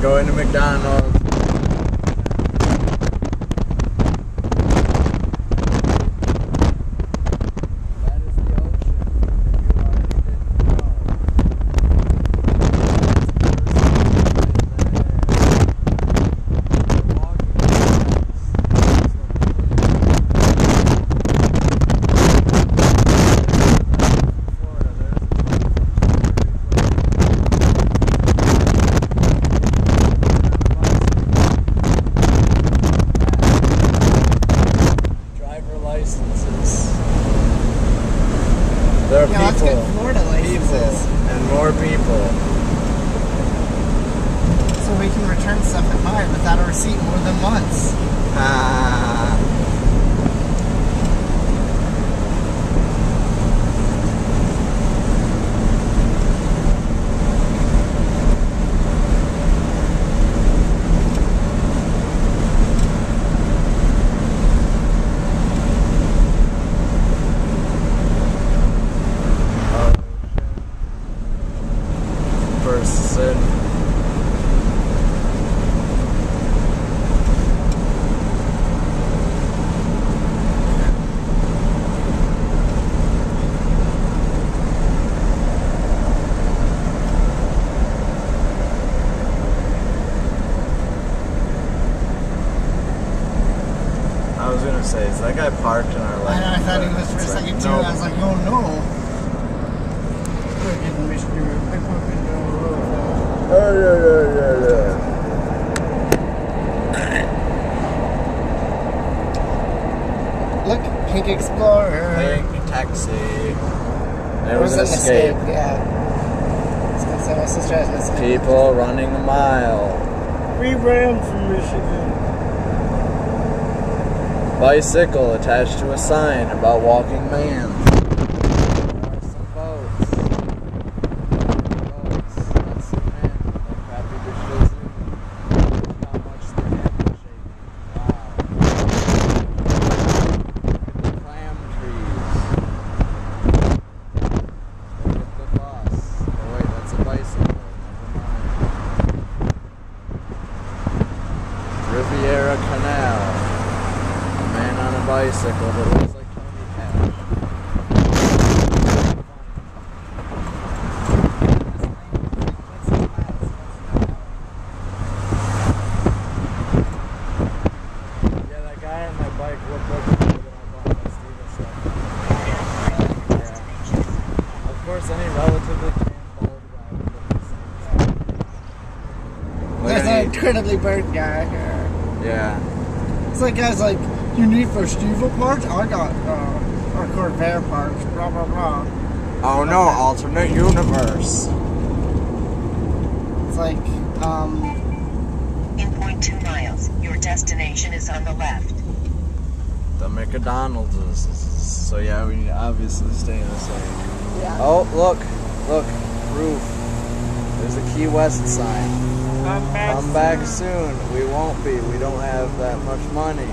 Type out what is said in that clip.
going to McDonald's. That is the ocean, if you already didn't know. There are let's people, get Florida licenses. and more people. So we can return stuff and buy it without a receipt more than once. Person. I was gonna say, is that guy parked in our lane? I thought he was for a second too. I was like, oh no. We're getting Mr. Pick up in the road. Yeah. Look, Pink Explorer. Pink taxi. There It was an escape. Yeah. I was gonna say my sister has an escape. People running a mile. We ran from Michigan. Bicycle attached to a sign about walking man. There are some boats. That's some men. They're crappy dishes. Look how much their hands are shaking. Wow. Look at the clam trees. Look at the bus. Oh wait, that's a bicycle. Never mind. Riviera Canal. Man on a bicycle that looks like Tony Cash. Yeah, that guy on my bike looked like the dude that I bought at Stevenson. Yeah. Of course, any relatively tan bald guy would look the same. There's an incredibly burnt guy here. Yeah. It's like guys like, you need for Steve parts? I got our Corvair parts, blah blah blah. Oh no, alternate universe. It's like, In 0.2 miles, your destination is on the left. The McDonald's is. So yeah, we obviously stay in the same. yeah. Oh, look, roof. There's a Key West sign. Come back soon. We won't be. We don't have that much money.